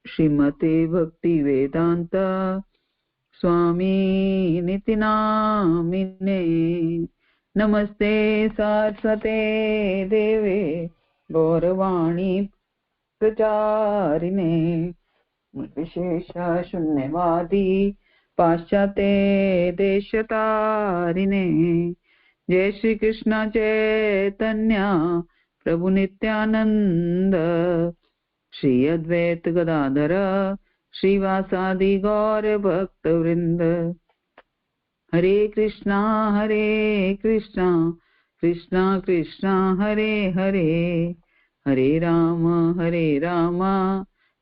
श्रीमते भक्ति वेदांत स्वामी निति नामिने। नमस्ते सारस्वते देवे गौरवाणी प्रचारिणे विशेष शून्यवादी पाश्चात्य देशतारिणे। जय श्री कृष्ण चैतन्य प्रभु नित्यानंद श्री अद्वैत गदाधर श्रीवासादि गौर भक्त वृंद। हरे कृष्णा कृष्णा कृष्णा हरे हरे, हरे राम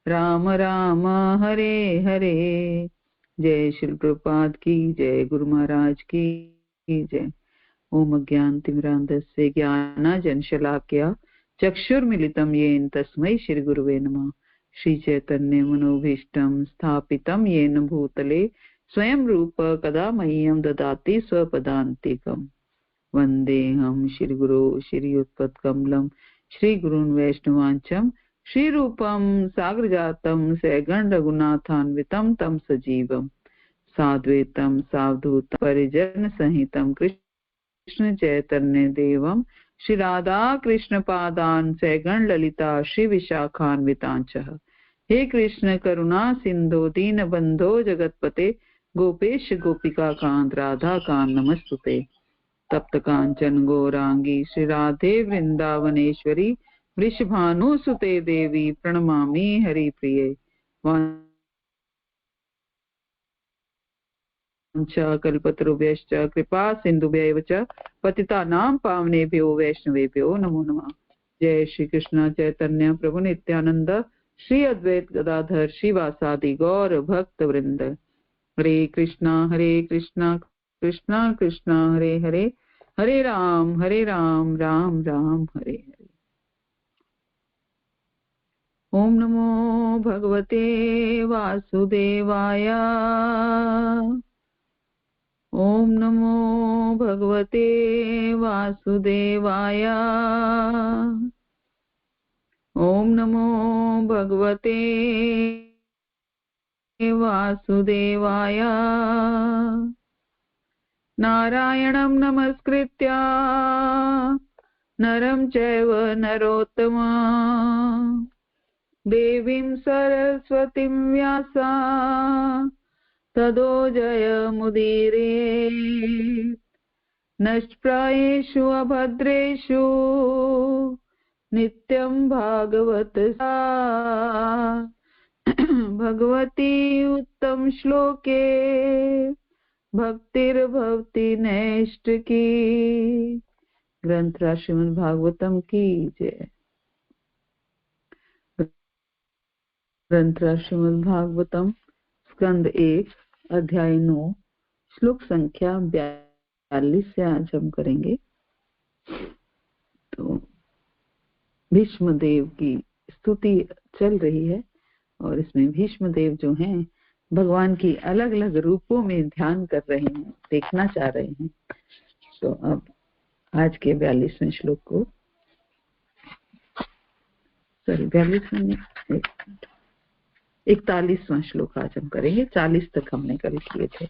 राम राम हरे हरे। जय श्री प्रभुपाद की जय, गुरु महाराज की जय। ओम अज्ञानतिमिरान्धस्य ज्ञानाञ्जनशलाकया चक्षुर्मिलितं येन तस्मै श्री गुरुवे नमः। श्री चैतन्य मनोभीष्टं स्थापितं येन भूतले स्वयं रूप कदा मह्यं ददाति स्वपदान्तिकम्। वन्देऽहं श्रीगुरो श्रीयुतपत्कमलं श्रीगुरून् वैष्णवांचं श्रीरूपं साग्रजातं सगण रघुनाथान्वितं तं सजीवं साद्वैतं सावधूतं परिजन सहितं कृष्ण चैतन्य देवं श्री राधा कृष्ण पादान् सगण ललिता श्री विशाखान्वितांच। हे कृष्ण करुणा सिंधु दीनबंधो जगतपते गोपेश गोपिका कांत राधा कांत नमस्तुते। तप्त कांचन गौरांगी श्री राधे वृंदावनेश्वरी वृषभानुसुते देवी प्रणमामि हरिप्रिये। कल्पतरुभ्यश्च कृपा सिन्धुभ्यैव च पतितानां पावनेभ्यो वैष्णवेभ्यो नमो नमः। जय श्री कृष्ण चैतन्य प्रभु नित्यानंद श्री अद्वैत गदाधर श्रीवासादि गौर भक्त वृंद। हरे कृष्णा कृष्णा कृष्णा हरे हरे, हरे राम राम राम हरे हरे। ओम नमो भगवते वासुदेवाय, ओम नमो भगवते वासुदेवाय, ओम नमो भगवते वासुदेवाय। नारायणं नमस्कृत्य नरं चैव नरोत्तमं देवीं सरस्वतीं व्यासा तदो जयमुदीरये। नष्टप्रायेषु अभद्रेषु नित्यं भागवत भगवती उत्तम श्लोके भक्तिर्भवति नैष्ठिकी। ग्रंथ श्रीमद् भागवतम की जय। ग्रंथ श्रीमद् भागवतम स्कंद 1 अध्याय 9 श्लोक संख्या 42 से आज हम करेंगे। तो भीष्म देव की स्तुति चल रही है और इसमें भीष्म देव जो हैं भगवान की अलग अलग रूपों में ध्यान कर रहे हैं, देखना चाह रहे हैं। तो अब आज के 42वें श्लोक को 41वां श्लोक आज हम करेंगे। 40 तक हमने कल किए थे।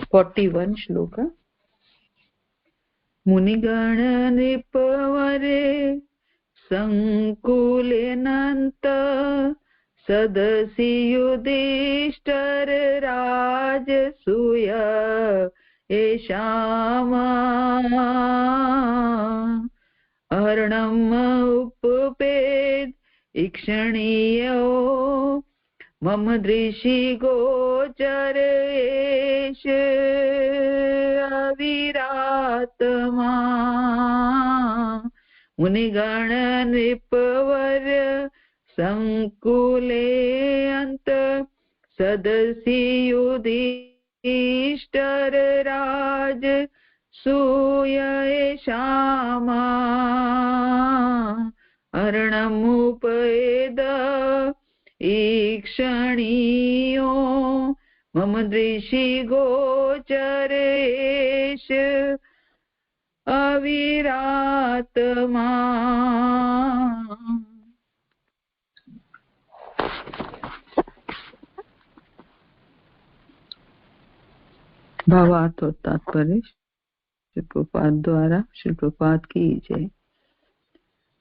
41 श्लोक। मुनिगण नृपवरे संकुलेनंत सदसि युधिष्ठिर राजसूय येषाम् अर्णम् उपपेद ईक्षणीयो मम दृशि गोचर एष अविरात्मा। मुनिगण नृपवर संकुले अंत सदसि युधिष्ठिर राज सूय येषाम् अर्णमुपैद ईक्षणीयो मम दृशि गोचर एष अविरात्मा। भावार्थ और तात्पर्य श्री प्रभुपाद द्वारा। श्री प्रभुपाद की जय।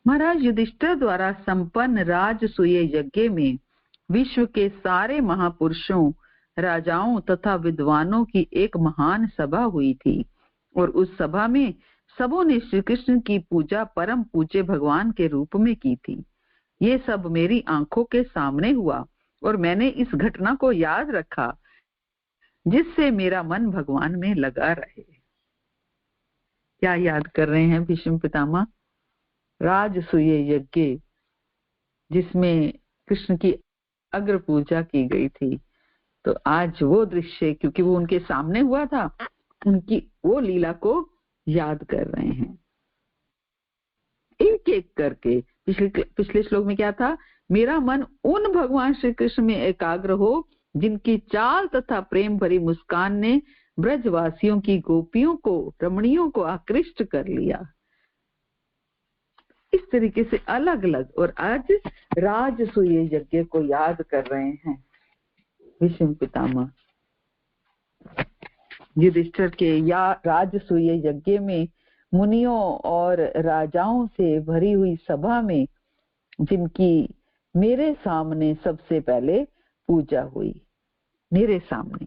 महाराज युधिष्ठिर द्वारा संपन्न राजसूय यज्ञ में विश्व के सारे महापुरुषों, राजाओं तथा विद्वानों की एक महान सभा हुई थी, और उस सभा में सबों ने श्री कृष्ण की पूजा परम पूज्य भगवान के रूप में की थी। ये सब मेरी आंखों के सामने हुआ और मैंने इस घटना को याद रखा, जिससे मेरा मन भगवान में लगा रहे। क्या याद कर रहे हैं भीष्म पितामह? राजसूय यज्ञ, जिसमें कृष्ण की अग्र पूजा की गई थी। तो आज वो दृश्य, क्योंकि वो उनके सामने हुआ था, उनकी वो लीला को याद कर रहे हैं एक एक करके। पिछले श्लोक में क्या था? मेरा मन उन भगवान श्री कृष्ण में एकाग्र हो जिनकी चाल तथा प्रेम भरी मुस्कान ने ब्रजवासियों की गोपियों को, रमणियों को आकृष्ट कर लिया। इस तरीके से अलग अलग, और आज राजसूय यज्ञ को याद कर रहे हैं भीष्म पितामह। युधिष्ठिर के या राजसूय यज्ञ में मुनियों और राजाओं से भरी हुई सभा में, जिनकी मेरे सामने सबसे पहले पूजा हुई, मेरे सामने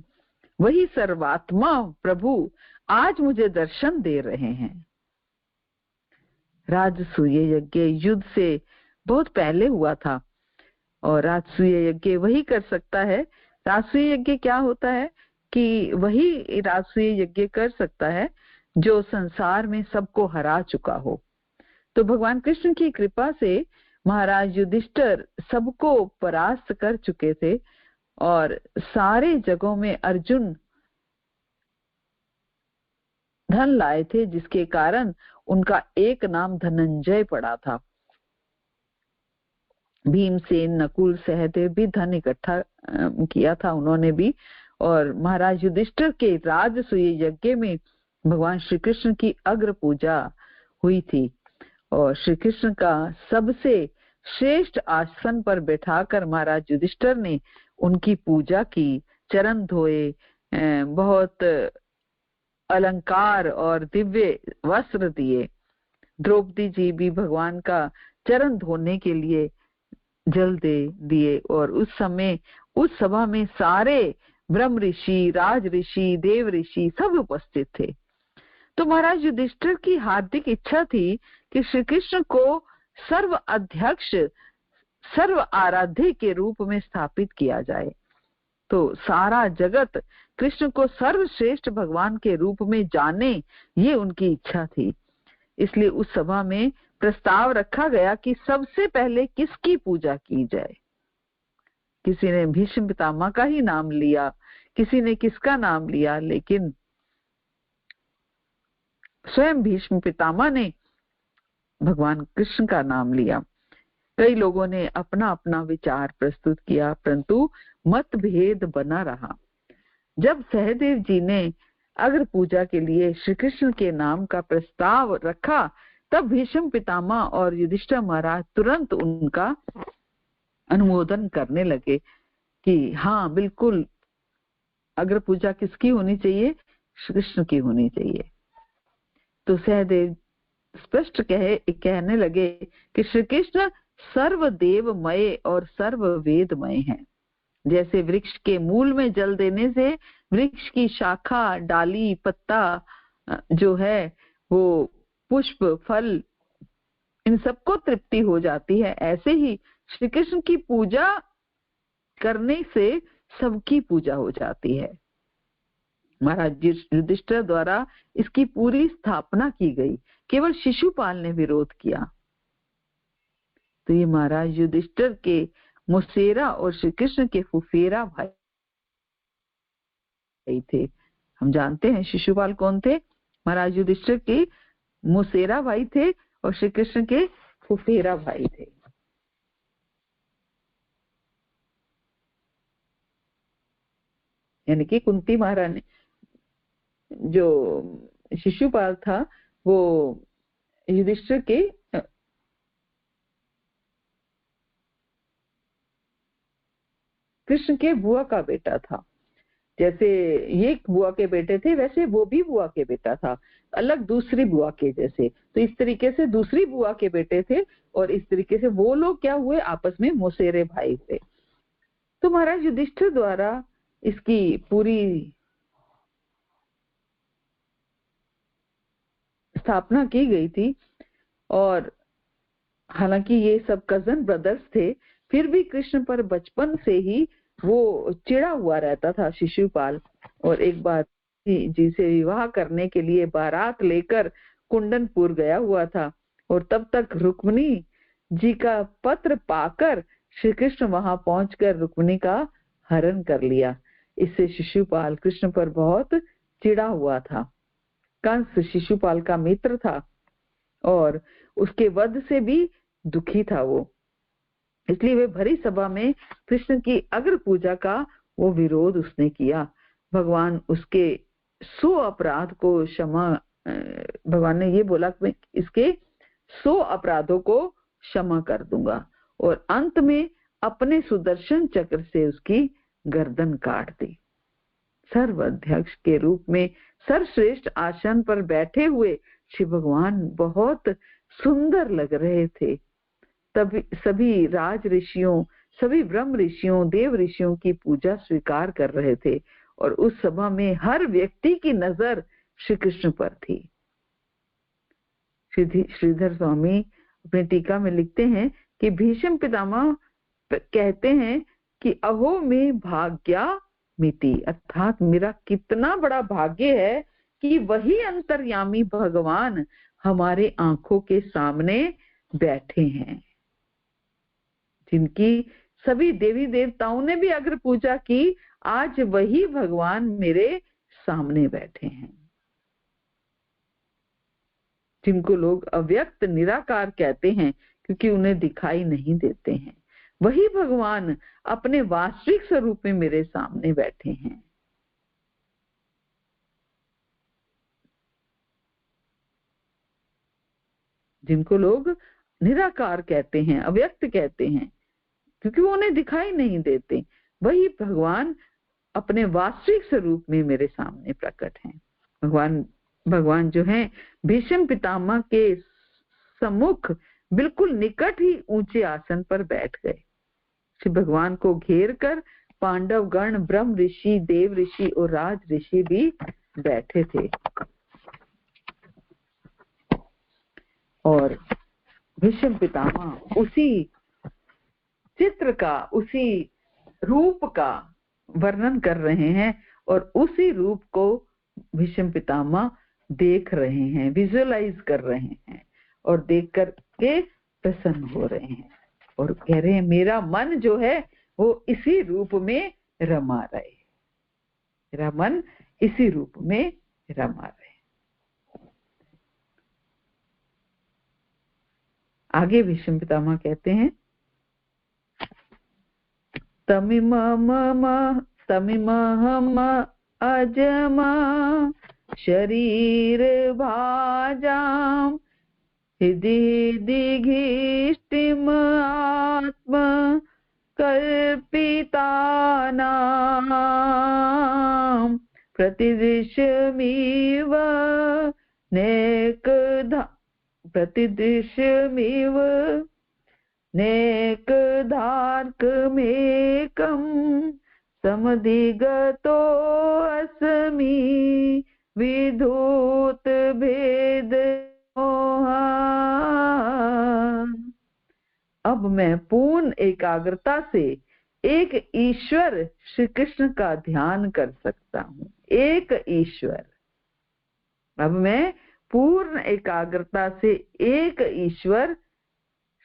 वही सर्वात्मा प्रभु आज मुझे दर्शन दे रहे हैं। राजसूय यज्ञ युद्ध से बहुत पहले हुआ था, और राजसूय यज्ञ वही कर सकता है। राजसूय यज्ञ क्या होता है कि वही राजसूय यज्ञ कर सकता है जो संसार में सबको हरा चुका हो। तो भगवान कृष्ण की कृपा से महाराज युधिष्ठिर सबको परास्त कर चुके थे, और सारे जगहों में अर्जुन धन लाए थे, जिसके कारण उनका एक नाम धनंजय पड़ा था। भीमसेन, नकुल, सहदेव भी धन इकट्ठा किया था उन्होंने भी। और महाराज युधिष्ठिर के राजसूय यज्ञ में भगवान श्री कृष्ण की अग्र पूजा हुई थी, और श्री कृष्ण का सबसे श्रेष्ठ आसन पर बैठाकर महाराज युधिष्ठिर ने उनकी पूजा की, चरण धोए, बहुत अलंकार और दिव्य वस्त्र दिए। द्रौपदी जी भी भगवान का चरण धोने के लिए जल दे दिए, और उस समय उस सभा में सारे ब्रह्म ऋषि, राज ऋषि, देव ऋषि सब उपस्थित थे। तो महाराज युधिष्ठिर की हार्दिक इच्छा थी कि श्री कृष्ण को सर्व अध्यक्ष, सर्व आराध्य के रूप में स्थापित किया जाए। तो सारा जगत कृष्ण को सर्वश्रेष्ठ भगवान के रूप में जाने, ये उनकी इच्छा थी। इसलिए उस सभा में प्रस्ताव रखा गया कि सबसे पहले किसकी पूजा की जाए। किसी ने भीष्म पितामह का ही नाम लिया, किसी ने किसका नाम लिया, लेकिन स्वयं भीष्म पितामह ने भगवान कृष्ण का नाम लिया। कई लोगों ने अपना अपना विचार प्रस्तुत किया, परंतु मतभेद बना रहा। जब सहदेव जी ने अग्र पूजा के लिए श्री कृष्ण के नाम का प्रस्ताव रखा, तब भीष्म पितामह और युधिष्ठिर महाराज तुरंत उनका अनुमोदन करने लगे कि हाँ, बिल्कुल अग्र पूजा किसकी होनी चाहिए? श्री कृष्ण की होनी चाहिए। तो सहदेव स्पष्ट कहने लगे कि श्री कृष्ण सर्वदेवमय और सर्व वेदमय हैं। जैसे वृक्ष के मूल में जल देने से वृक्ष की शाखा, डाली, पत्ता जो है, वो पुष्प, फल, इन सबको तृप्ति हो जाती है, ऐसे ही श्री कृष्ण की पूजा करने से सबकी पूजा हो जाती है। महाराज युधिष्ठिर द्वारा इसकी पूरी स्थापना की गई, केवल शिशुपाल ने विरोध किया। तो ये महाराज युधिष्ठिर के मुसेरा और श्री कृष्ण के फुफेरा भाई थे। हम जानते हैं शिशुपाल कौन थे? महाराज युधिष्ठिर के मुसेरा भाई थे और श्री कृष्ण के फुफेरा भाई थे। यानी कि कुंती महारानी, जो शिशुपाल था वो युधिष्ठिर के कृष्ण के बुआ का बेटा था। जैसे ये बुआ के बेटे थे वैसे वो भी बुआ के बेटा था, अलग दूसरी बुआ के जैसे। तो इस तरीके से दूसरी बुआ के बेटे थे और इस तरीके से वो लोग क्या हुए, आपस में मौसेरे भाई थे। तो महाराज युधिष्ठिर द्वारा इसकी पूरी स्थापना की गई थी। और हालांकि ये सब कजन ब्रदर्स थे, फिर भी कृष्ण पर बचपन से ही वो चिढ़ा हुआ रहता था शिशुपाल। और एक बार जी से विवाह करने के लिए बारात लेकर कुंडनपुर गया हुआ था, और तब तक रुक्मिणी जी का पत्र पाकर श्री कृष्ण वहां पहुंचकर रुक्मिणी का हरण कर लिया। इससे शिशुपाल कृष्ण पर बहुत चिढ़ा हुआ था। कंस शिशुपाल का मित्र था और उसके वध से भी दुखी था वो, इसलिए वे भरी सभा में कृष्ण की अग्र पूजा का वो विरोध उसने किया। भगवान उसके 100 अपराध को क्षमा, भगवान ने ये बोला कि इसके 100 अपराधों को क्षमा कर दूंगा, और अंत में अपने सुदर्शन चक्र से उसकी गर्दन काट दी। सर्वाध्यक्ष के रूप में सर्वश्रेष्ठ आसन पर बैठे हुए श्री भगवान बहुत सुंदर लग रहे थे। तभी सभी राज ऋषियों, सभी ब्रह्म ऋषियों, देव ऋषियों की पूजा स्वीकार कर रहे थे, और उस सभा में हर व्यक्ति की नजर श्री कृष्ण पर थी। श्रीधर स्वामी अपनी टीका में लिखते हैं कि भीष्म पितामह कहते हैं कि अहो में भाग्या मिति, अर्थात मेरा कितना बड़ा भाग्य है कि वही अंतर्यामी भगवान हमारे आंखों के सामने बैठे हैं, जिनकी सभी देवी देवताओं ने भी अग्र पूजा की, आज वही भगवान मेरे सामने बैठे हैं। जिनको लोग अव्यक्त निराकार कहते हैं क्योंकि उन्हें दिखाई नहीं देते हैं, वही भगवान अपने वास्तविक स्वरूप में मेरे सामने बैठे हैं। जिनको लोग निराकार कहते हैं, अव्यक्त कहते हैं, क्योंकि वो उन्हें दिखाई नहीं देते, वही भगवान अपने वास्तविक स्वरूप में मेरे सामने प्रकट हैं। भगवान जो हैं भीष्म पितामह के सम्मुख बिल्कुल निकट ही ऊंचे आसन पर बैठ गए। श्री भगवान को घेर कर पांडव गण, ब्रह्म ऋषि, देव ऋषि और राज ऋषि भी बैठे थे। और भीष्म पितामह उसी चित्र का, उसी रूप का वर्णन कर रहे हैं, और उसी रूप को भीष्म पितामह देख रहे हैं, विजुअलाइज कर रहे हैं, और देख कर के प्रसन्न हो रहे हैं, और कह रहे हैं मेरा मन जो है वो इसी रूप में रमा रहे, मेरा मन इसी रूप में रमा रहे। आगे भीष्म पितामह कहते हैं तमिमहम अजमा शरीर भाजाम हृदि दिघिष्टिम आत्म कल्पितानां प्रतिदिशमिव नेकधार्कमेकं समधिगतो अस्मि विधूत भेद मोहा। अब मैं पूर्ण एकाग्रता से एक ईश्वर श्री कृष्ण का ध्यान कर सकता हूँ। एक ईश्वर, अब मैं पूर्ण एकाग्रता से एक ईश्वर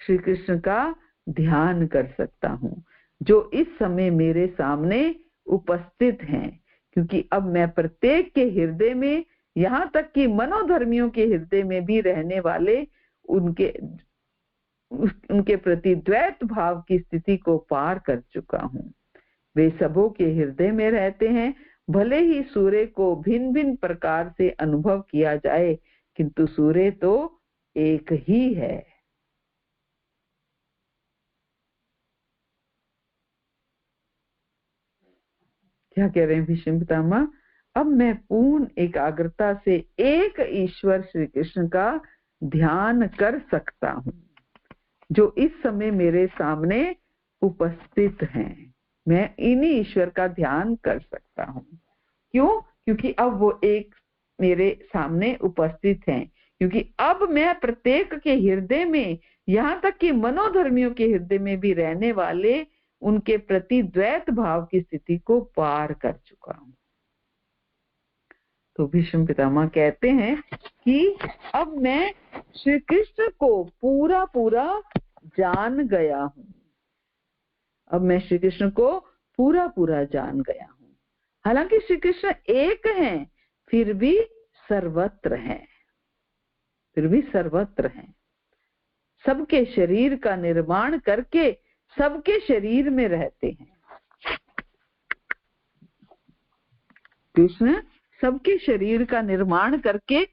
श्री कृष्ण का ध्यान कर सकता हूँ, जो इस समय मेरे सामने उपस्थित हैं। क्योंकि अब मैं प्रत्येक के हृदय में, यहाँ तक कि मनोधर्मियों के हृदय में भी रहने वाले उनके प्रति द्वैत भाव की स्थिति को पार कर चुका हूँ। वे सबों के हृदय में रहते हैं। भले ही सूर्य को भिन्न भिन्न प्रकार से अनुभव किया जाए, किंतु सूर्य तो एक ही है। क्या कह रहे हैं भीष्म पितामह, अब मैं पूर्ण एकाग्रता से एक ईश्वर श्री कृष्ण का ध्यान कर सकता हूँ जो इस समय मेरे सामने उपस्थित हैं। मैं इन्हीं ईश्वर का ध्यान कर सकता हूँ। क्यों? क्योंकि अब वो एक मेरे सामने उपस्थित हैं। क्योंकि अब मैं प्रत्येक के हृदय में, यहाँ तक कि मनोधर्मियों के हृदय में भी रहने वाले उनके प्रति द्वैत भाव की स्थिति को पार कर चुका हूँ। तो भीष्म पितामह कहते हैं कि अब मैं श्री कृष्ण को पूरा पूरा जान गया हूँ। अब मैं श्री कृष्ण को पूरा पूरा जान गया हूँ। हालांकि श्री कृष्ण एक हैं, फिर भी सर्वत्र हैं, फिर भी सर्वत्र हैं। सबके शरीर का निर्माण करके सबके शरीर में रहते हैं। कृष्ण सबके शरीर का निर्माण करके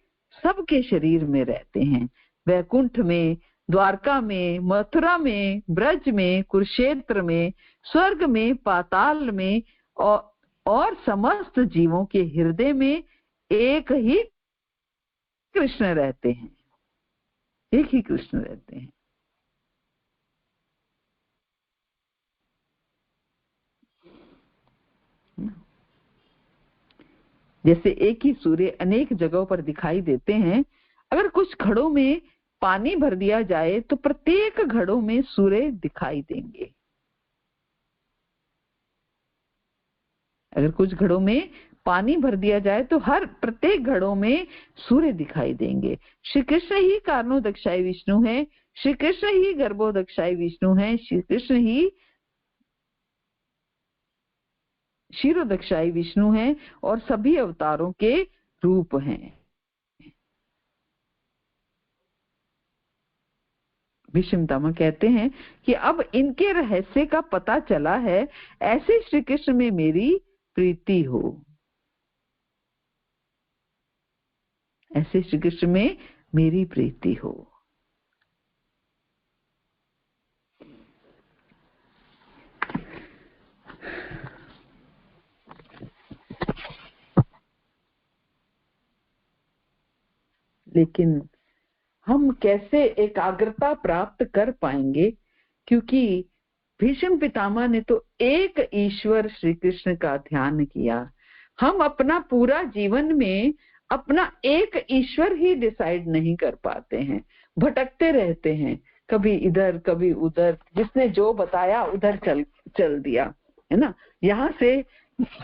सबके शरीर में रहते हैं। वैकुंठ में, द्वारका में, मथुरा में, ब्रज में, कुरुक्षेत्र में, स्वर्ग में, पाताल में और समस्त जीवों के हृदय में एक ही कृष्ण रहते हैं, एक ही कृष्ण रहते हैं। जैसे एक ही सूर्य अनेक जगहों पर दिखाई देते हैं, अगर कुछ घड़ों में पानी भर दिया जाए तो प्रत्येक घड़ों में सूर्य दिखाई देंगे। अगर कुछ घड़ों में पानी भर दिया जाए तो हर प्रत्येक घड़ों में सूर्य दिखाई देंगे। श्री कृष्ण ही कारणोदक्षाई विष्णु है, श्री कृष्ण ही गर्भोदक्षाई विष्णु है, श्री कृष्ण ही क्षीरोदक्षाई विष्णु है और सभी अवतारों के रूप हैं। भीष्म पितामह कहते हैं कि अब इनके रहस्य का पता चला है, ऐसे श्री कृष्ण में मेरी प्रीति हो, ऐसे श्री कृष्ण में मेरी प्रीति हो। लेकिन हम कैसे एकाग्रता प्राप्त कर पाएंगे? क्योंकि भीष्म पितामह ने तो एक ईश्वर श्री कृष्ण का ध्यान किया। हम अपना पूरा जीवन में अपना एक ईश्वर ही डिसाइड नहीं कर पाते हैं, भटकते रहते हैं, कभी इधर कभी उधर, जिसने जो बताया उधर चल दिया, है ना। यहाँ से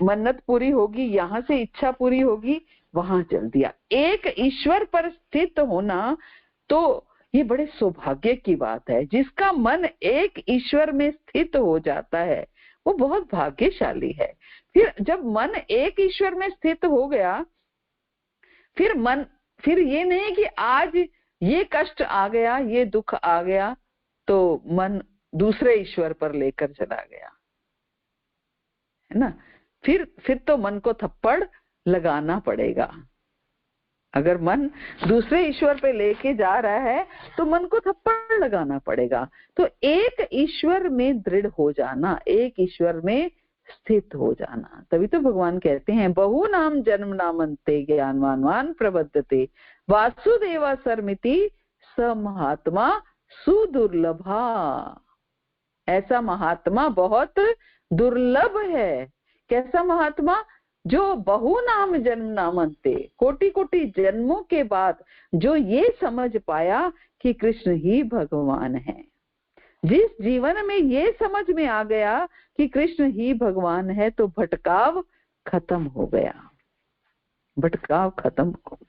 मन्नत पूरी होगी, यहाँ से इच्छा पूरी होगी, वहां चल दिया। एक ईश्वर पर स्थित होना तो ये बड़े सौभाग्य की बात है। जिसका मन एक ईश्वर में स्थित हो जाता है वो बहुत भाग्यशाली है। फिर जब मन एक ईश्वर में स्थित हो गया, फिर ये नहीं कि आज ये कष्ट आ गया, ये दुख आ गया तो मन दूसरे ईश्वर पर लेकर चला गया, है ना। फिर तो मन को थप्पड़ लगाना पड़ेगा। अगर मन दूसरे ईश्वर पे लेके जा रहा है तो मन को थप्पड़ लगाना पड़ेगा। तो एक ईश्वर में दृढ़ हो जाना, एक ईश्वर में स्थित हो जाना। तभी तो भगवान कहते हैं बहु नाम जन्म नामन्ते ज्ञानवान प्रबद्धते वासुदेवा सर्मिति स महात्मा सुदुर्लभा। ऐसा महात्मा बहुत दुर्लभ है। कैसा महात्मा? जो बहु नाम जन्म नामन्ते, कोटि कोटि जन्मों के बाद जो ये समझ पाया कि कृष्ण ही भगवान है। जिस जीवन में ये समझ में आ गया कि कृष्ण ही भगवान है तो भटकाव खत्म हो गया, भटकाव खत्म हो।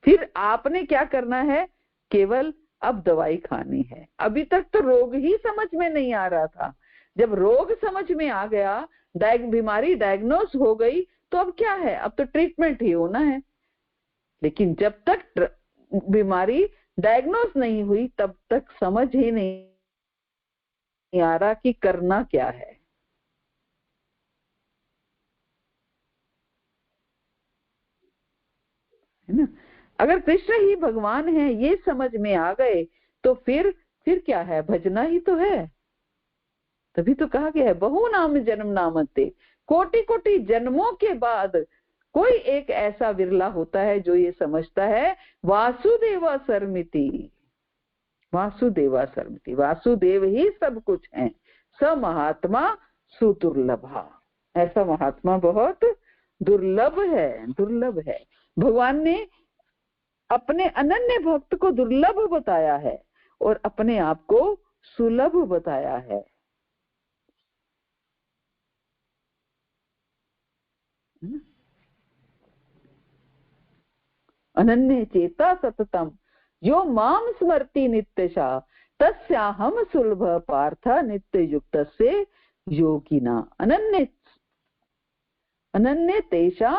फिर आपने क्या करना है? केवल अब दवाई खानी है। अभी तक तो रोग ही समझ में नहीं आ रहा था। जब रोग समझ में आ गया, बीमारी डायग्नोस हो गई, तो अब क्या है? अब तो ट्रीटमेंट ही होना है। लेकिन जब तक बीमारी डायग्नोस नहीं हुई तब तक समझ ही नहीं आ रहा कि करना क्या है ना। अगर कृष्ण ही भगवान है ये समझ में आ गए तो फिर क्या है? भजना ही तो है। तभी तो कहा गया है बहु नाम जन्म नामते, कोटि कोटि जन्मों के बाद कोई एक ऐसा विरला होता है जो ये समझता है वासुदेवा सर्मिति, वासुदेवा सर्मिति, वासुदेव ही सब कुछ है, स महात्मा सुदुर्लभा, ऐसा महात्मा बहुत दुर्लभ है, दुर्लभ है। भगवान ने अपने अनन्य भक्त को दुर्लभ बताया है और अपने आप को सुलभ बताया है। अनन्य चेता सततम यो माम स्मरति नित्यशा तस्याहम सुलभ पार्थ नित्य युक्त से योगिना। अनन्य अनन्य तेषा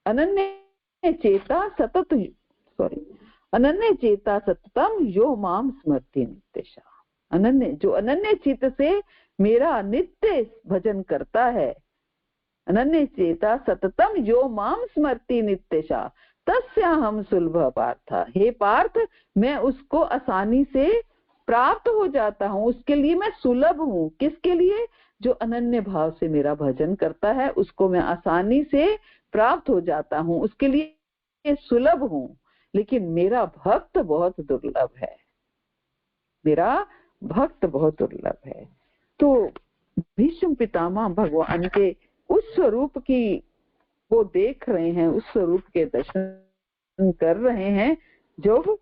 अनन्य चेता सतत अनन्य चेता सततम यो माम स्मरति नित्यशा। अनन्य जो अनन्य चित्त से मेरा नित्य भजन करता है, अनन्य चेता सततम यो माम स्मरति नित्यशा तस्याहम सुलभ पार्थ। हे पार्थ, मैं उसको आसानी से प्राप्त हो जाता हूँ, उसके लिए मैं सुलभ हूँ। किसके लिए? जो अनन्य भाव से मेरा भजन करता है उसको मैं आसानी से प्राप्त हो जाता हूँ, उसके लिए सुलभ हूँ। लेकिन मेरा भक्त बहुत दुर्लभ है, मेरा भक्त बहुत दुर्लभ है। तो भीष्म पितामह भगवान के उस स्वरूप की वो देख रहे हैं, उस स्वरूप के दर्शन कर रहे हैं जो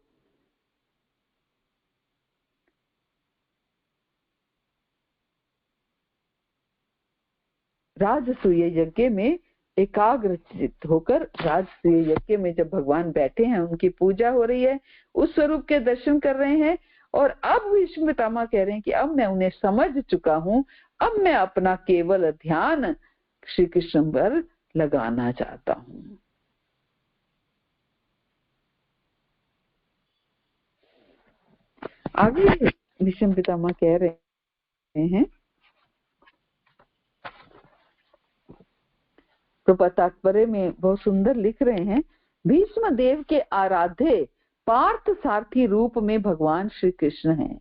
राजसूय यज्ञ में एकाग्रचित होकर, राजसूय यज्ञ में जब भगवान बैठे हैं, उनकी पूजा हो रही है, उस स्वरूप के दर्शन कर रहे हैं। और अब भीष्म पितामह कह रहे हैं कि अब मैं उन्हें समझ चुका हूं, अब मैं अपना केवल ध्यान श्री कृष्ण पर लगाना चाहता हूं। आगे भीष्म पितामह कह रहे हैं, प्रपा तात्पर्य में बहुत सुंदर लिख रहे हैं, भीष्म देव के आराध्य पार्थ सारथी रूप में भगवान श्री कृष्ण हैं।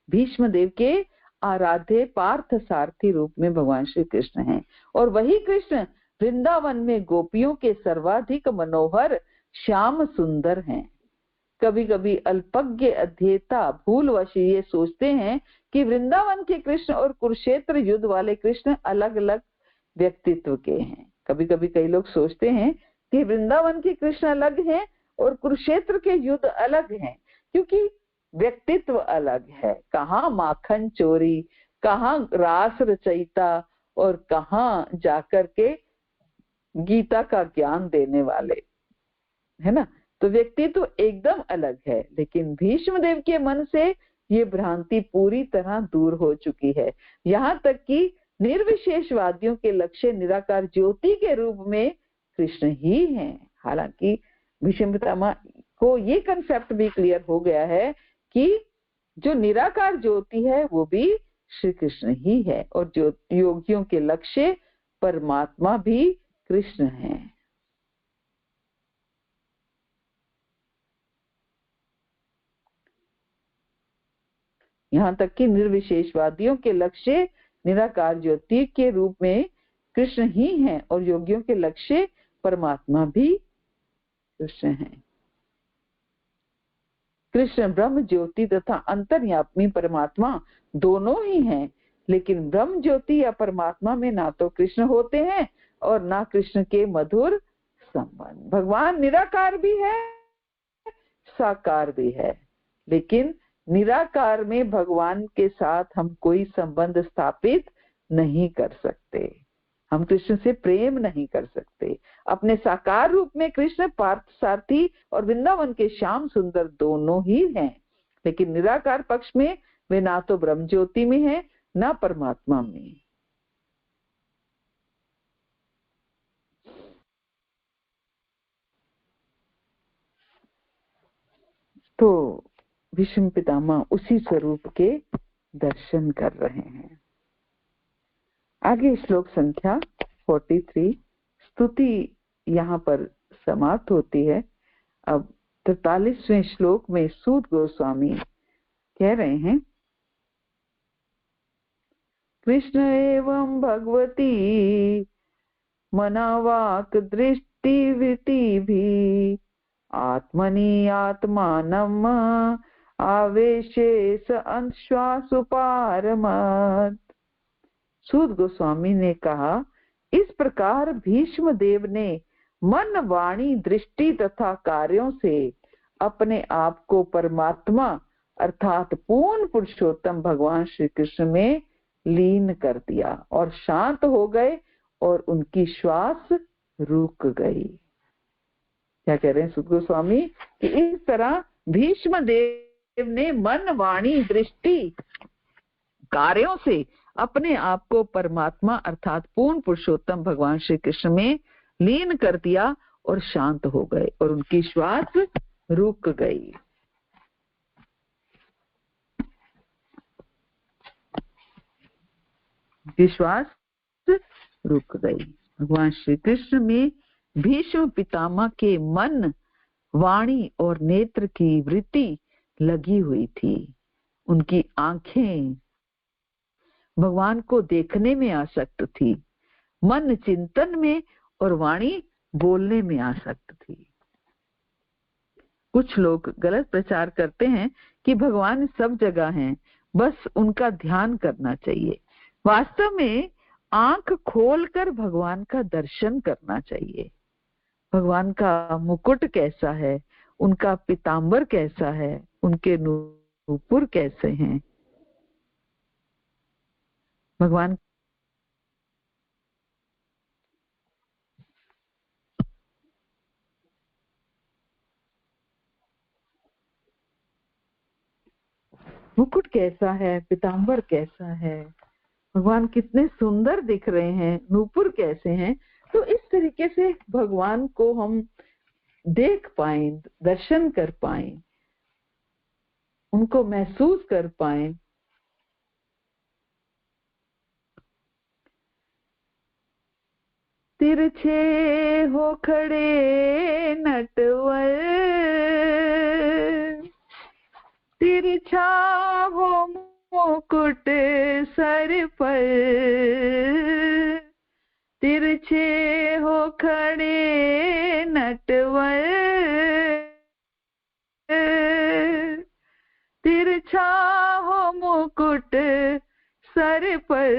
भीष्म देव के आराध्य पार्थ सारथी रूप में भगवान श्री कृष्ण हैं। और वही कृष्ण वृंदावन में गोपियों के सर्वाधिक मनोहर श्याम सुंदर हैं। कभी कभी अल्पज्ञ अध्येता भूलवश ये सोचते हैं कि वृंदावन के कृष्ण और कुरुक्षेत्र युद्ध वाले कृष्ण अलग अलग व्यक्तित्व के हैं। कभी कभी कई लोग सोचते हैं कि वृंदावन के कृष्ण अलग हैं और कुरुक्षेत्र के युद्ध अलग हैं, क्योंकि व्यक्तित्व अलग है। कहाँ माखन चोरी, कहाँ रास रचयिता और कहाँ जाकर के गीता का ज्ञान देने वाले, है ना। तो व्यक्तित्व एकदम अलग है। लेकिन भीष्म देव के मन से ये भ्रांति पूरी तरह दूर हो चुकी है। यहाँ तक कि निर्विशेषवादियों के लक्ष्य निराकार ज्योति के रूप में कृष्ण ही हैं। हालांकि भीष्म पितामह को ये कंसेप्ट भी क्लियर हो गया है कि जो निराकार ज्योति है वो भी श्री कृष्ण ही है, और जो योगियों के लक्ष्य परमात्मा भी कृष्ण है। यहाँ तक कि निर्विशेषवादियों के लक्ष्य निराकार ज्योति के रूप में कृष्ण ही हैं और योगियों के लक्ष्य परमात्मा भी कृष्ण है। कृष्ण ब्रह्म ज्योति तथा अंतर्यामी परमात्मा दोनों ही हैं, लेकिन ब्रह्म ज्योति या परमात्मा में ना तो कृष्ण होते हैं और ना कृष्ण के मधुर संबंध। भगवान निराकार भी है, साकार भी है, लेकिन निराकार में भगवान के साथ हम कोई संबंध स्थापित नहीं कर सकते, हम कृष्ण से प्रेम नहीं कर सकते। अपने साकार रूप में कृष्ण पार्थ सारथी और वृंदावन के श्याम सुंदर दोनों ही हैं, लेकिन निराकार पक्ष में वे ना तो ब्रह्म ज्योति में है ना परमात्मा में। तो भीष्म पितामह उसी स्वरूप के दर्शन कर रहे हैं। आगे श्लोक संख्या 43 स्तुति यहाँ पर समाप्त होती है। अब 43वें श्लोक में सूत गोस्वामी कह रहे हैं, कृष्ण एवं भगवती मना वाक् दृष्टि वृत्ति भी आत्मनि आत्मानम् आवेशे स अंश्वासुपारमत्। सूत गोस्वामी ने कहा, इस प्रकार भीष्म देव ने मन वाणी दृष्टि तथा कार्यों से अपने आप को परमात्मा अर्थात पूर्ण पुरुषोत्तम भगवान श्री कृष्ण में लीन कर दिया और शांत हो गए और उनकी श्वास रुक गई। क्या कह रहे हैं सूत गोस्वामी कि इस तरह भीष्म देव ने मन वाणी दृष्टि कार्यों से अपने आप को परमात्मा अर्थात पूर्ण पुरुषोत्तम भगवान श्री कृष्ण में लीन कर दिया और शांत हो गए और उनकी श्वास रुक गई। श्वास रुक गई। भगवान श्री कृष्ण में भीष्म पितामह के मन वाणी और नेत्र की वृत्ति लगी हुई थी। उनकी आंखें भगवान को देखने में आसक्त थी, मन चिंतन में और वाणी बोलने में आसक्त थी। कुछ लोग गलत प्रचार करते हैं कि भगवान सब जगह हैं, बस उनका ध्यान करना चाहिए। वास्तव में आंख खोलकर भगवान का दर्शन करना चाहिए। भगवान का मुकुट कैसा है, उनका पीतांबर कैसा है, उनके नूपुर कैसे हैं। भगवान मुकुट कैसा है, पीतांबर कैसा है, भगवान कितने सुंदर दिख रहे हैं, नूपुर कैसे हैं। तो इस तरीके से भगवान को हम देख पाए, दर्शन कर पाए, उनको महसूस कर पाए। तिरछे हो खड़े नटवर, तिरछा हो मुकुट सर पर, तिरछे हो खड़े नटवर, तिरछा हो मुकुट सर पर,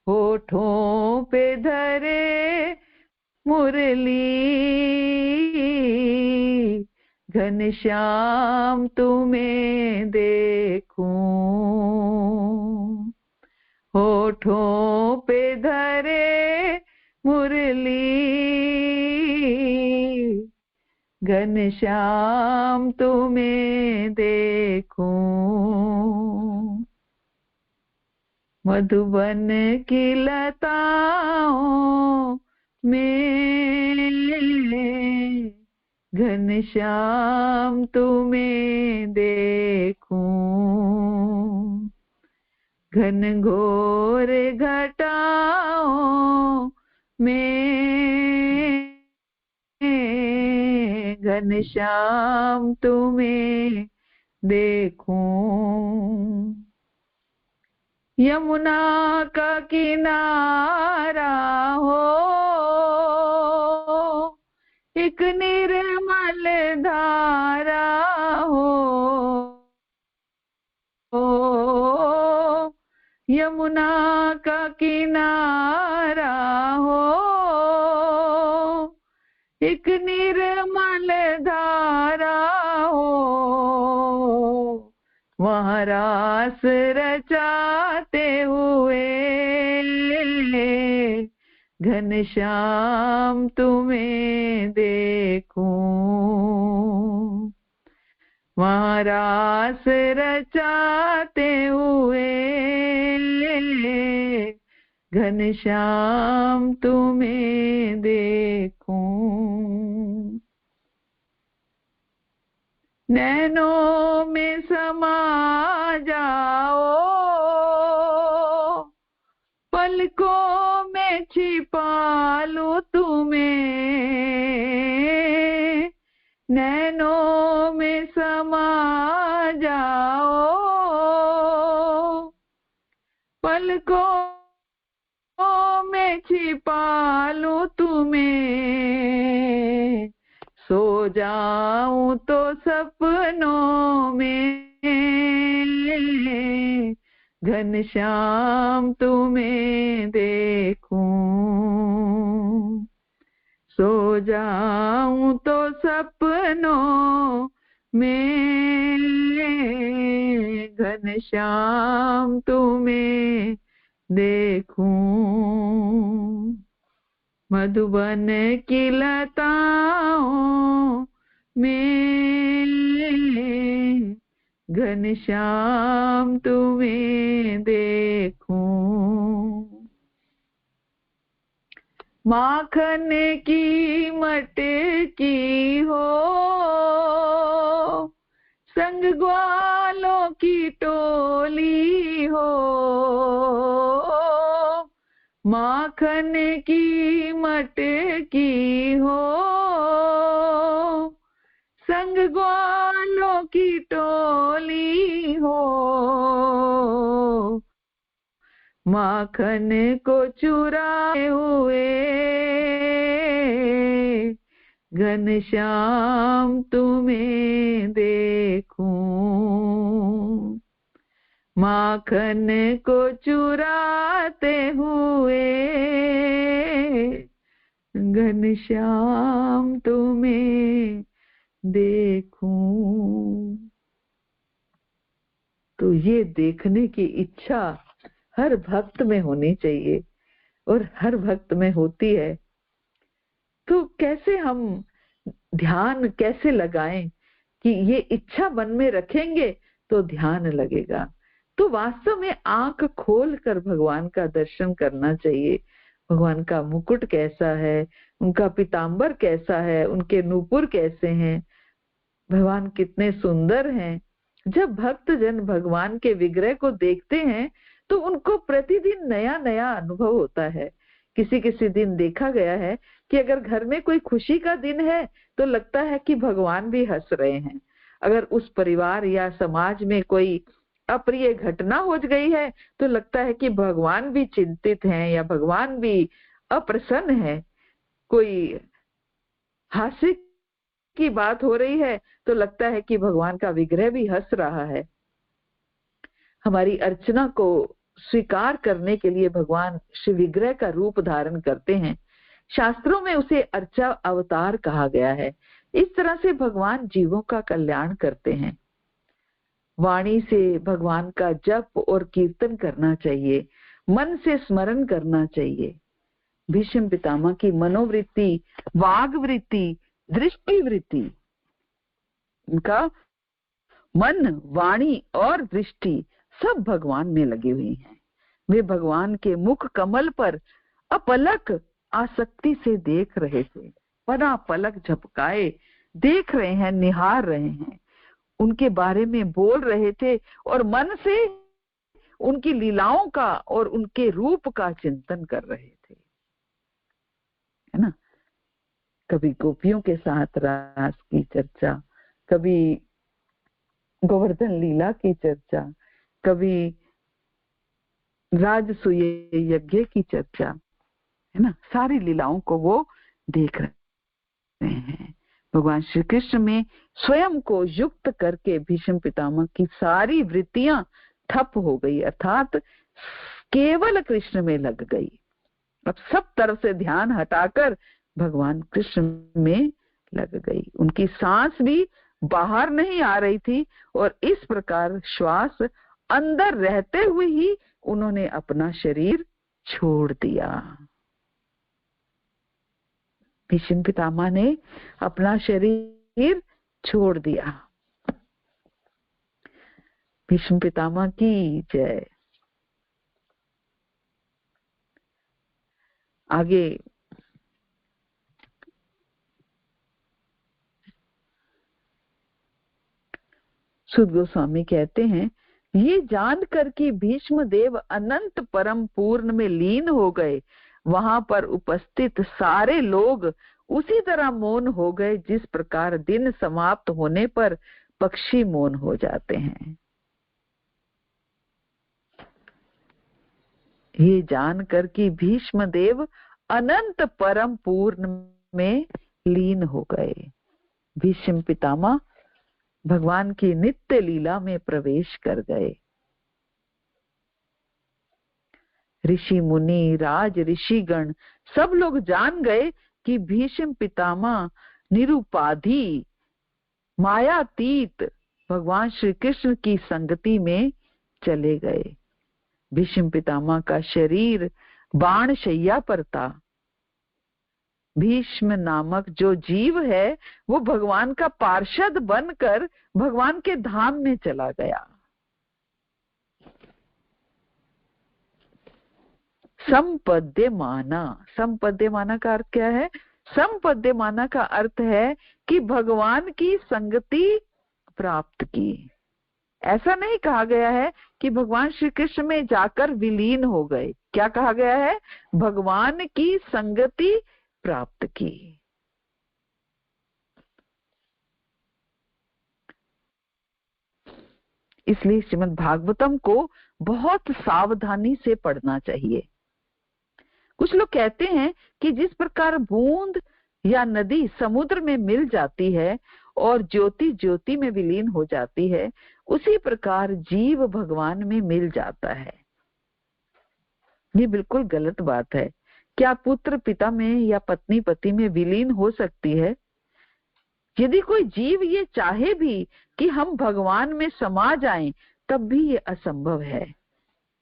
होठों पे धरे मुरली, घनश्याम तुम्हें देखूं, होठों पे धरे मुरली, घनश्याम तुम्हें देखूं, मधुबन की लताओं में घनश्याम तुम्हें देखूं, घनघोर घटाओं में घनश्याम तुम्हें देखूं, यमुना का किनारा हो, एक निर्मल धारा हो, यमुना का किनारा हो, एक निर्मल धारा हो, वहाँ रास रचाते हुए घनश्याम तुम्हें देखूं, वहाँ रास रचाते हुए घनश्याम तुम्हें देखूं, नैनों में समा जाओ, पलकों में छिपा लूं तुम्हें, नैनों में समा जाओ, पलकों में छिपा लूं तुम्हें, सो जाऊं तो सपनों में, घनश्याम तुम्हें देखूं। सो जाऊं तो सपनों में, घनश्याम तुम्हें देखूं। मधुबन की लताओं में, घनश्याम तुम्हें देखूं। माखन की मटकी हो, संग ग्वालों की टोली हो। माखन की मटकी हो, संग ग्वालों की टोली हो। माखन को चुराए हुए, घनश्याम तुम्हें देखूं। माखन को चुराते हुए, घनश्याम तुम्हें देखूं। तो ये देखने की इच्छा हर भक्त में होनी चाहिए, और हर भक्त में होती है। तो कैसे हम ध्यान कैसे लगाएं कि ये इच्छा मन में रखेंगे तो ध्यान लगेगा। तो वास्तव में आंख खोल कर भगवान का दर्शन करना चाहिए। भगवान का मुकुट कैसा है, उनका पीतांबर कैसा है, उनके नूपुर कैसे हैं, भगवान कितने सुंदर हैं। जब भक्त जन भगवान के विग्रह को देखते हैं तो उनको प्रतिदिन नया नया अनुभव होता है। किसी किसी दिन देखा गया है कि अगर घर में कोई खुशी का दिन है तो लगता है कि भगवान भी हंस रहे हैं। अगर उस परिवार या समाज में कोई अप्रिय घटना हो गई है तो लगता है कि भगवान भी चिंतित हैं या भगवान भी अप्रसन्न है। कोई हास्य की बात हो रही है तो लगता है कि भगवान का विग्रह भी हंस रहा है। हमारी अर्चना को स्वीकार करने के लिए भगवान श्री विग्रह का रूप धारण करते हैं। शास्त्रों में उसे अर्चा अवतार कहा गया है। इस तरह से भगवान जीवों का कल्याण करते हैं। वाणी से भगवान का जप और कीर्तन करना चाहिए, मन से स्मरण करना चाहिए। भीष्म पितामह की मनोवृत्ति, वाग वृत्ति, दृष्टि वृत्ति, उनका मन, वाणी और दृष्टि सब भगवान में लगी हुई हैं। वे भगवान के मुख कमल पर अपलक आसक्ति से देख रहे थे, पना पलक झपकाए देख रहे हैं, निहार रहे हैं, उनके बारे में बोल रहे थे और मन से उनकी लीलाओं का और उनके रूप का चिंतन कर रहे थे, है ना। कभी गोपियों के साथ रास की चर्चा, कभी गोवर्धन लीला की चर्चा, कभी राजसूय यज्ञ की चर्चा, है ना। सारी लीलाओं को वो देख रहे हैं। भगवान श्री कृष्ण में स्वयं को युक्त करके भीष्म पितामह की सारी वृत्तियां ठप हो गई, अर्थात केवल कृष्ण में लग गई। अब सब तरफ से ध्यान हटाकर भगवान कृष्ण में लग गई। उनकी सांस भी बाहर नहीं आ रही थी और इस प्रकार श्वास अंदर रहते हुए ही उन्होंने अपना शरीर छोड़ दिया। भीष्म पितामह ने अपना शरीर छोड़ दिया। भीष्म पितामह की जय। आगे सुद गोस्वामी कहते हैं, ये जानकर कि भीष्म देव अनंत परम पूर्ण में लीन हो गए, वहां पर उपस्थित सारे लोग उसी तरह मौन हो गए जिस प्रकार दिन समाप्त होने पर पक्षी मौन हो जाते हैं। ये जानकर कि भीष्म देव अनंत परम पूर्ण में लीन हो गए। भीष्म पितामह भगवान की नित्य लीला में प्रवेश कर गए। ऋषि मुनि राज ऋषिगण सब लोग जान गए कि भीष्म पितामह निरुपाधि मायातीत भगवान श्री कृष्ण की संगति में चले गए। भीष्म पितामह का शरीर बाण शैया पर था। भीष्म नामक जो जीव है वो भगवान का पार्षद बनकर भगवान के धाम में चला गया। संपद्यमाना, संपद्यमाना का अर्थ क्या है? संपद्यमाना का अर्थ है कि भगवान की संगति प्राप्त की। ऐसा नहीं कहा गया है कि भगवान श्री कृष्ण में जाकर विलीन हो गए। क्या कहा गया है? भगवान की संगति प्राप्त की। इसलिए श्रीमद् भागवतम को बहुत सावधानी से पढ़ना चाहिए। कुछ लोग कहते हैं कि जिस प्रकार बूंद या नदी समुद्र में मिल जाती है और ज्योति ज्योति में विलीन हो जाती है, उसी प्रकार जीव भगवान में मिल जाता है। ये बिल्कुल गलत बात है। क्या पुत्र पिता में या पत्नी पति में विलीन हो सकती है? यदि कोई जीव ये चाहे भी कि हम भगवान में समा जाएं, तब भी ये असंभव है।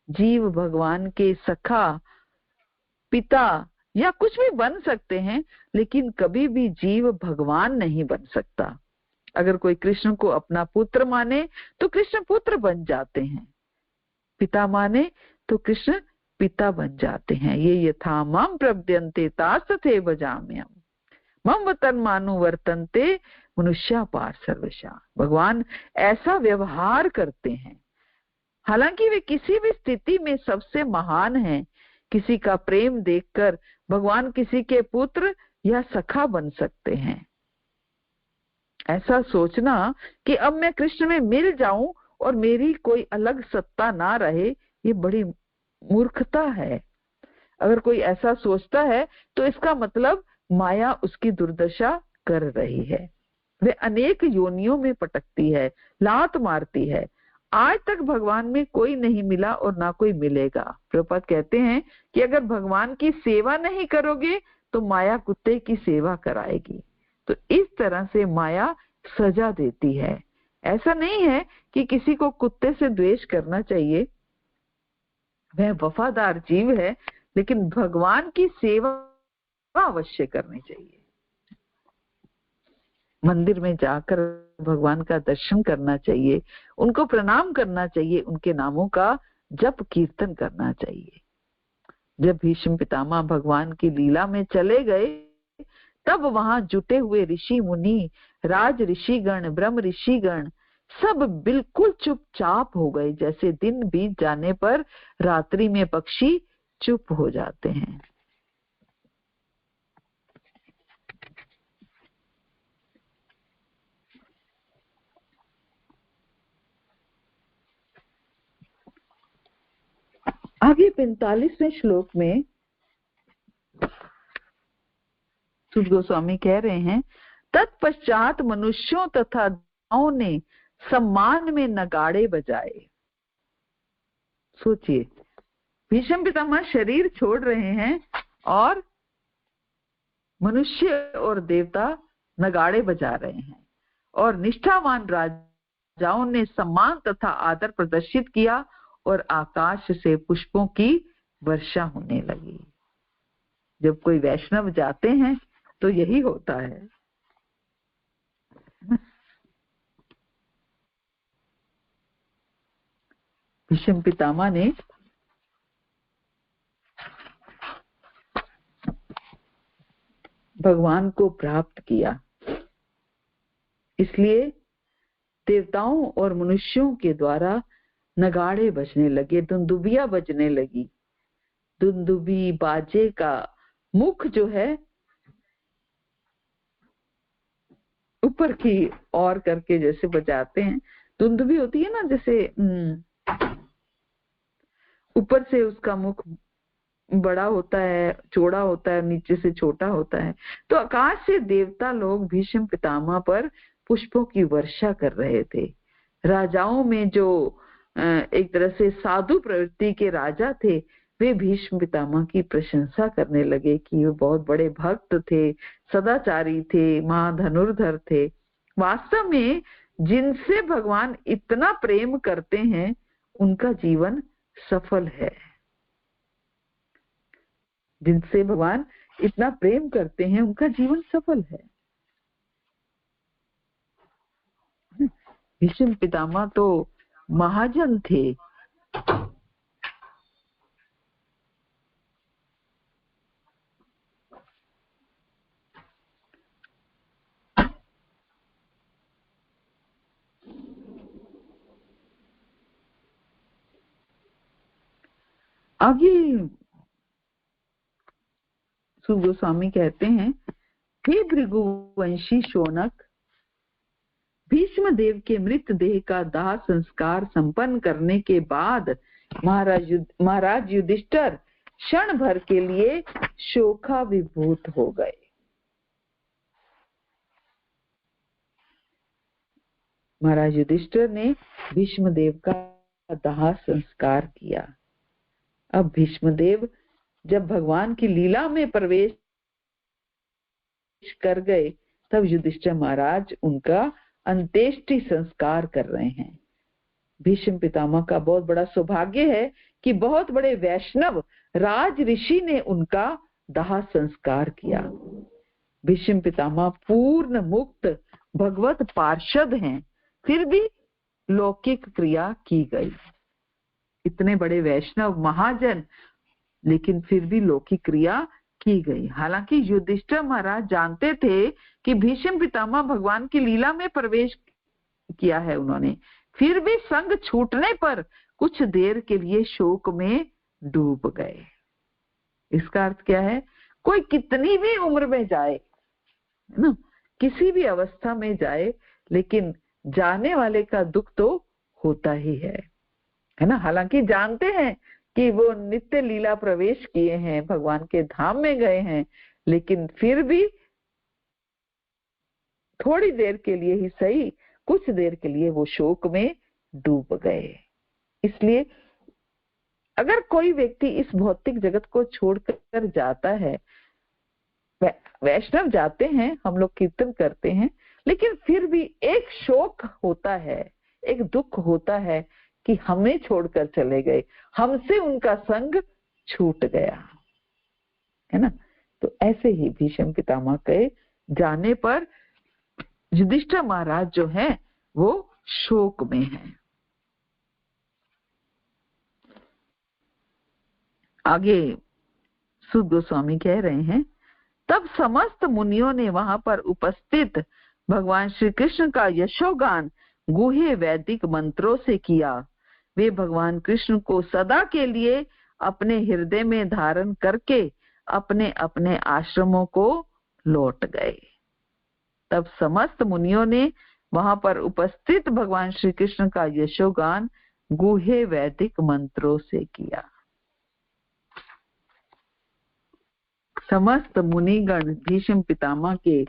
जीव भगवान के सखा, पिता या कुछ भी बन सकते हैं, लेकिन कभी भी जीव भगवान नहीं बन सकता। अगर कोई कृष्ण को अपना पुत्र माने तो कृष्ण पुत्र बन जाते हैं, पिता माने तो कृष्ण पिता बन जाते हैं। ये यथा माम प्रपद्यन्ते तास्तथे भजाम्यहम् मम तन्मानु वर्तन्ते मनुष्या पार सर्वशा। भगवान ऐसा व्यवहार करते हैं। हालांकि वे किसी भी स्थिति में सबसे महान हैं। किसी का प्रेम देखकर भगवान किसी के पुत्र या सखा बन सकते हैं। ऐसा सोचना कि अब मैं कृष्ण में मिल जाऊं और मेरी कोई अलग सत्ता ना रहे, ये बड़ी मूर्खता है। अगर कोई ऐसा सोचता है तो इसका मतलब माया उसकी दुर्दशा कर रही है। वे अनेक योनियों में पटकती है, लात मारती है। आज तक भगवान में कोई नहीं मिला और ना कोई मिलेगा। प्रभुपाद कहते हैं कि अगर भगवान की सेवा नहीं करोगे तो माया कुत्ते की सेवा कराएगी। तो इस तरह से माया सजा देती है। ऐसा नहीं है कि किसी को कुत्ते से द्वेष करना चाहिए, वह वफादार जीव है, लेकिन भगवान की सेवा अवश्य करनी चाहिए। मंदिर में जाकर भगवान का दर्शन करना चाहिए, उनको प्रणाम करना चाहिए, उनके नामों का जप कीर्तन करना चाहिए। जब भीष्म पितामह भगवान की लीला में चले गए, तब वहां जुटे हुए ऋषि मुनि, राज ऋषिगण, ब्रह्म ऋषिगण सब बिल्कुल चुपचाप हो गए, जैसे दिन बीत जाने पर रात्रि में पक्षी चुप हो जाते हैं। आगे 45वें श्लोक में सुध गोस्वामी कह रहे हैं, तत्पश्चात मनुष्यों तथा देवताओं ने सम्मान में नगाड़े बजाए। सोचिए, भीष्म पितामह शरीर छोड़ रहे हैं और मनुष्य और देवता नगाड़े बजा रहे हैं, और निष्ठावान राजाओं ने सम्मान तथा आदर प्रदर्शित किया और आकाश से पुष्पों की वर्षा होने लगी। जब कोई वैष्णव जाते हैं तो यही होता है। भीष्म पितामह ने भगवान को प्राप्त किया, इसलिए देवताओं और मनुष्यों के द्वारा नगाड़े बजने लगे, दुंदुबियां बजने लगी। दुंदुबी बाजे का मुख जो है ऊपर की ओर करके जैसे बजाते हैं, दुंदुबी होती है ना, जैसे ऊपर से उसका मुख बड़ा होता है, चौड़ा होता है, नीचे से छोटा होता है। तो आकाश से देवता लोग भीष्म पितामह पर पुष्पों की वर्षा कर रहे थे। राजाओं में जो एक तरह से साधु प्रवृत्ति के राजा थे, वे भीष्म पितामह की प्रशंसा करने लगे कि वे बहुत बड़े भक्त थे, सदाचारी थे, महाधनुर्धर थे। वास्तव में जिनसे भगवान इतना प्रेम करते हैं उनका जीवन सफल है। जिनसे भगवान इतना प्रेम करते हैं उनका जीवन सफल है। भीष्म पितामह तो महाजन थे। आगे सुख गोस्वामी कहते हैं, हे भृगुवंशी शौनक, भीष्म देव के मृत देह का दाह संस्कार संपन्न करने के बाद महाराज युधिष्ठिर क्षण भर के लिए शोकाविभूत हो गए। महाराज युधिष्ठिर ने भीष्म देव का दाह संस्कार किया। अब भीष्म देव जब भगवान की लीला में प्रवेश कर गए, तब युधिष्ठिर महाराज उनका अंत्येष्टि संस्कार कर रहे हैं। भीष्म पितामह का बहुत बड़ा सौभाग्य है कि बहुत बड़े वैष्णव राज ऋषि ने उनका दाह संस्कार किया। भीष्म पितामह पूर्ण मुक्त भगवत पार्षद हैं, फिर भी लौकिक क्रिया की गई। इतने बड़े वैष्णव महाजन, लेकिन फिर भी लौकिक क्रिया की गई। हालांकि युधिष्ठिर महाराज जानते थे कि भीष्म पितामह भगवान की लीला में प्रवेश किया है उन्होंने, फिर भी संग छूटने पर कुछ देर के लिए शोक में डूब गए। इसका अर्थ क्या है? कोई कितनी भी उम्र में जाए, है ना, किसी भी अवस्था में जाए, लेकिन जाने वाले का दुख तो होता ही है ना। हालांकि जानते हैं कि वो नित्य लीला प्रवेश किए हैं, भगवान के धाम में गए हैं, लेकिन फिर भी थोड़ी देर के लिए ही सही, कुछ देर के लिए वो शोक में डूब गए। इसलिए अगर कोई व्यक्ति इस भौतिक जगत को छोड़कर जाता है, वैष्णव जाते हैं, हम लोग कीर्तन करते हैं, लेकिन फिर भी एक शोक होता है, एक दुख होता है कि हमें छोड़कर चले गए, हमसे उनका संग छूट गया, है ना। तो ऐसे ही भीष्म पितामह के जाने पर युधिष्ठिर महाराज जो है वो शोक में है। आगे सुख गोस्वामी कह रहे हैं, तब समस्त मुनियों ने वहां पर उपस्थित भगवान श्री कृष्ण का यशोगान गुह्य वैदिक मंत्रों से किया। वे भगवान कृष्ण को सदा के लिए अपने हृदय में धारण करके अपने अपने आश्रमों को लौट गए। तब समस्त मुनियों ने वहां पर उपस्थित भगवान श्री कृष्ण का यशोगान गुह्य वैदिक मंत्रों से किया। समस्त मुनिगण भीष्म पितामह के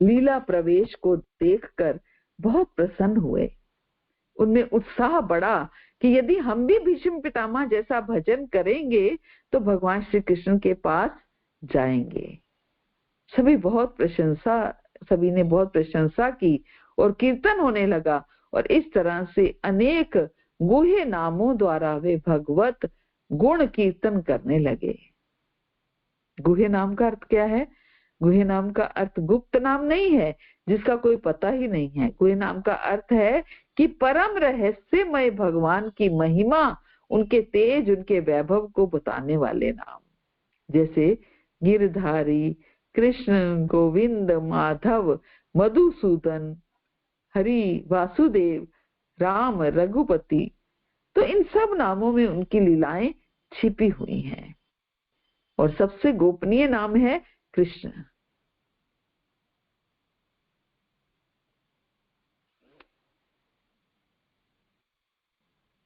लीला प्रवेश को देखकर बहुत प्रसन्न हुए। उनमें उत्साह बढ़ा कि यदि हम भी भीष्म पितामह जैसा भजन करेंगे तो भगवान श्री कृष्ण के पास जाएंगे। सभी ने बहुत प्रशंसा की और कीर्तन होने लगा, और इस तरह से अनेक गुह्य नामों द्वारा वे भगवत गुण कीर्तन करने लगे। गुह्य नाम का अर्थ क्या है? गुह्य नाम का अर्थ गुप्त नाम नहीं है जिसका कोई पता ही नहीं है। गुह्य नाम का अर्थ है कि परम रहस्यमय भगवान की महिमा, उनके तेज, उनके वैभव को बताने वाले नाम, जैसे गिरधारी, कृष्ण, गोविंद, माधव, मधुसूदन, हरि, वासुदेव, राम, रघुपति। तो इन सब नामों में उनकी लीलाएं छिपी हुई हैं, और सबसे गोपनीय नाम है कृष्ण।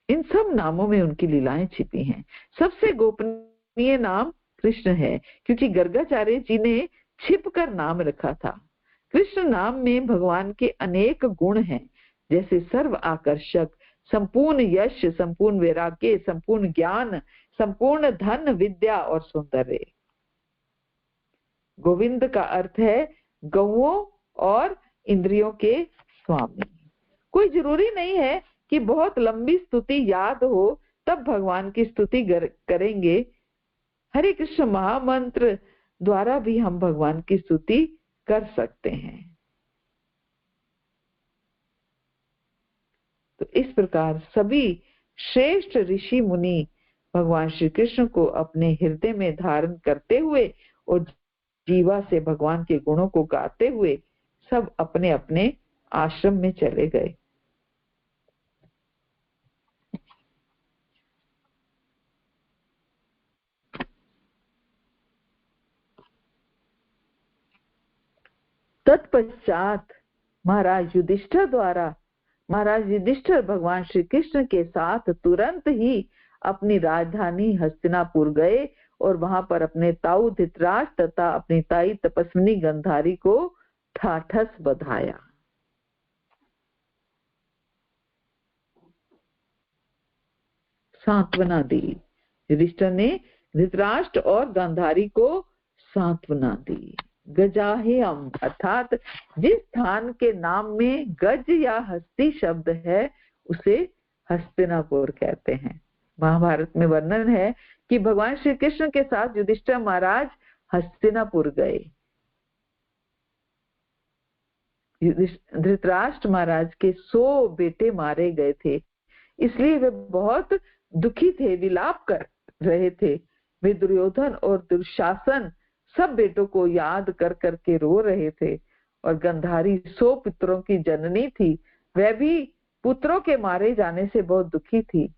इन इन सब नामों में उनकी लीलाएं छिपी हैं। सबसे गोपनीय नाम कृष्ण है, क्योंकि गर्गाचार्य जी ने छिप कर नाम रखा था। कृष्ण नाम में भगवान के अनेक गुण हैं, जैसे सर्व आकर्षक, संपूर्ण यश, संपूर्ण वैराग्य, संपूर्ण ज्ञान, संपूर्ण धन, विद्या और सौंदर्य। गोविंद का अर्थ है गौओं और इंद्रियों के स्वामी। कोई जरूरी नहीं है कि बहुत लंबी स्तुति याद हो तब भगवान की स्तुति करेंगे। हरे कृष्ण महामंत्र द्वारा भी हम भगवान की स्तुति कर सकते हैं। तो इस प्रकार सभी श्रेष्ठ ऋषि मुनि भगवान श्री कृष्ण को अपने हृदय में धारण करते हुए और जीवा से भगवान के गुणों को गाते हुए सब अपने अपने आश्रम में चले गए। तत्पश्चात महाराज युधिष्ठिर भगवान श्री कृष्ण के साथ तुरंत ही अपनी राजधानी हस्तिनापुर गए और वहां पर अपने ताऊ धृतराष्ट्र तथा अपनी ताई तपस्विनी गंधारी को ठाठस बधाया। सांत्वना दी। युधिष्ठिर ने धृतराष्ट्र और गांधारी को सांत्वना दी। गजाहेयम अर्थात जिस स्थान के नाम में गज या हस्ती शब्द है उसे हस्तिनापुर कहते हैं। महाभारत में वर्णन है कि भगवान श्री कृष्ण के साथ युधिष्ठिर महाराज हस्तिनापुर गए। धृतराष्ट्र महाराज के 100 बेटे मारे गए थे, इसलिए वे बहुत दुखी थे, विलाप कर रहे थे। वे दुर्योधन और दुशासन सब बेटों को याद कर करके रो रहे थे। और गंधारी 100 पुत्रों की जननी थी, वह भी पुत्रों के मारे जाने से बहुत दुखी थी।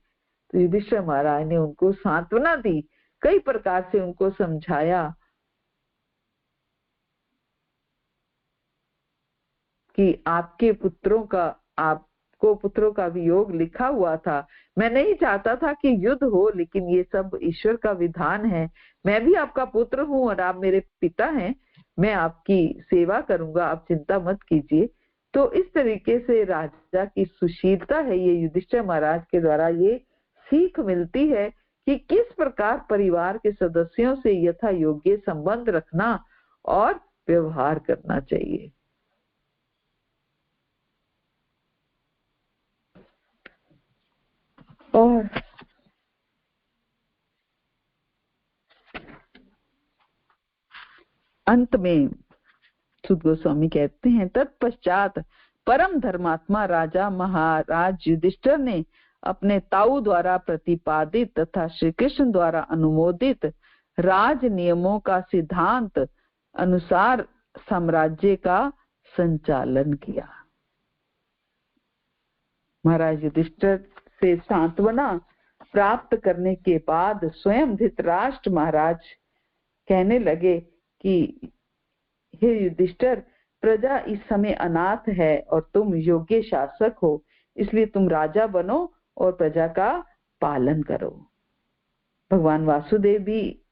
तो युधिष्ठिर महाराज ने उनको सांत्वना दी, कई प्रकार से उनको समझाया कि आपके पुत्रों का वियोग लिखा हुआ था। मैं नहीं चाहता था कि युद्ध हो, लेकिन ये सब ईश्वर का विधान है। मैं भी आपका पुत्र हूँ और आप मेरे पिता हैं, मैं आपकी सेवा करूंगा, आप चिंता मत कीजिए। तो इस तरीके से राजा की सुशीलता है, ये युधिष्ठिर महाराज के द्वारा ये सीख मिलती है कि किस प्रकार परिवार के सदस्यों से यथा योग्य संबंध रखना और व्यवहार करना चाहिए। और अंत में सुत गोस्वामी कहते हैं, तत्पश्चात परम धर्मात्मा राजा महाराज युधिष्ठिर ने अपने ताऊ द्वारा प्रतिपादित तथा श्री कृष्ण द्वारा अनुमोदित राज नियमों का सिद्धांत अनुसार साम्राज्य का संचालन किया। महाराज युधिष्ठिर से सांत्वना प्राप्त करने के बाद स्वयं धृतराष्ट्र महाराज कहने लगे कि हे युधिष्ठिर, प्रजा इस समय अनाथ है और तुम योग्य शासक हो, इसलिए तुम राजा बनो और प्रजा का पालन करो। भगवान वासुदेव भी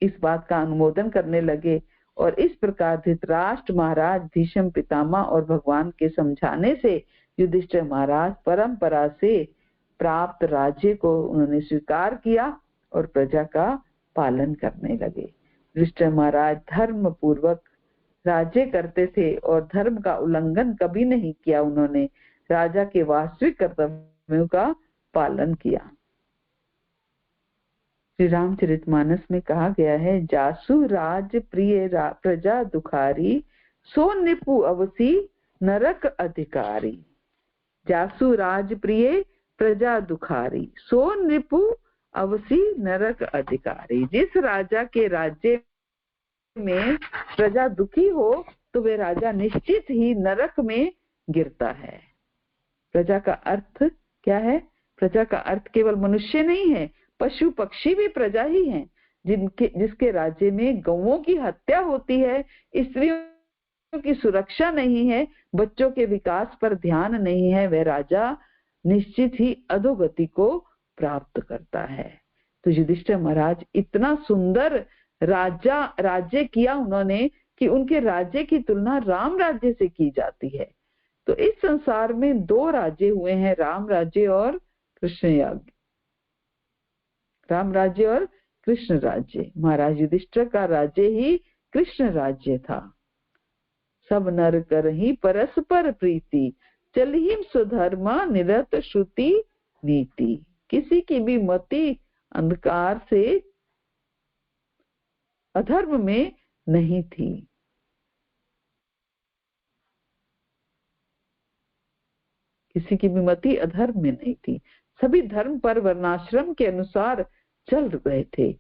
इस बात का अनुमोदन करने लगे और इस प्रकार धृतराष्ट्र महाराज, भीष्म पितामह और भगवान के समझाने से युधिष्ठिर महाराज परंपरा से प्राप्त राज्य को उन्होंने स्वीकार किया और प्रजा का पालन करने लगे। युधिष्ठिर महाराज धर्म पूर्वक राज्य करते थे और धर्म का उल्लंघन कभी नहीं किया। उन्होंने राजा के वास्तविक कर्तव्यों का पालन किया। श्री रामचरितमानस में कहा गया है, जासु राज प्रिय प्रजा दुखारी, सो निपु अवसी नरक अधिकारी। जासु राज प्रिय प्रजा दुखारी, सो निपु अवसी नरक अधिकारी। जिस राजा के राज्य में प्रजा दुखी हो तो वे राजा निश्चित ही नरक में गिरता है। प्रजा का अर्थ क्या है? प्रजा का अर्थ केवल मनुष्य नहीं है, पशु पक्षी भी प्रजा ही हैं। जिसके राज्य में गौओं की हत्या होती है, स्त्रियों की सुरक्षा नहीं है, बच्चों के विकास पर ध्यान नहीं है, वह राजा निश्चित ही अधोगति को प्राप्त करता है। तो युधिष्ठिर महाराज इतना सुंदर राज्य किया उन्होंने कि उनके राज्य की तुलना राम राज्य से की जाती है। तो इस संसार में दो राज्य हुए हैं, राम राज्य और कृष्ण राज्य। महाराज युधिष्ठिर का राज्य ही कृष्ण राज्य था। सब नर करहि परस्पर प्रीति, चलहिं स्वधर्मा निरत श्रुति नीति। किसी की भी मति अंधकार से अधर्म में नहीं थी। किसी की भी मति अधर्म में नहीं थी, सभी धर्म पर वर्णाश्रम के अनुसार चल रहे थे।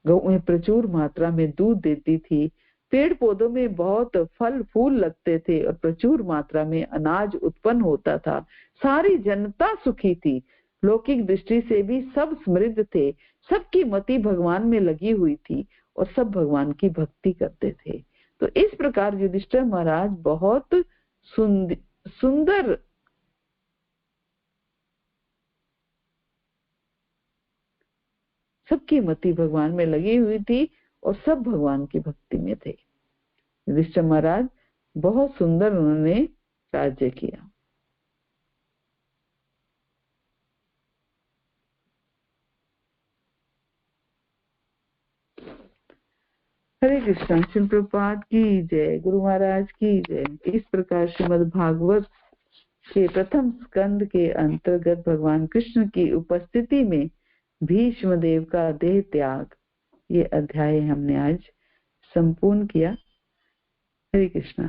गौएं प्रचुर मात्रा में दूध देती थी, पेड़ पौधों में बहुत फल फूल लगते थे और प्रचुर मात्रा में अनाज उत्पन्न होता था। सारी जनता सुखी थी, लौकिक दृष्टि से भी सब समृद्ध थे। सबकी मति भगवान में लगी हुई थी और सब भगवान की भक्ति करते थे। तो इस प्रकार युधिष्ठिर महाराज बहुत सुंदर सबकी मति भगवान में लगी हुई थी और सब भगवान की भक्ति में थे। युधिष्ठिर महाराज बहुत सुंदर उन्होंने राज्य किया। हरे कृष्ण। श्रील प्रभुपाद की जय, गुरु महाराज की जय। इस प्रकार श्रीमद् भागवत के प्रथम स्कंद के अंतर्गत भगवान कृष्ण की उपस्थिति में भीष्म देव का देह त्याग, ये अध्याय हमने आज संपूर्ण किया। हरे कृष्णा।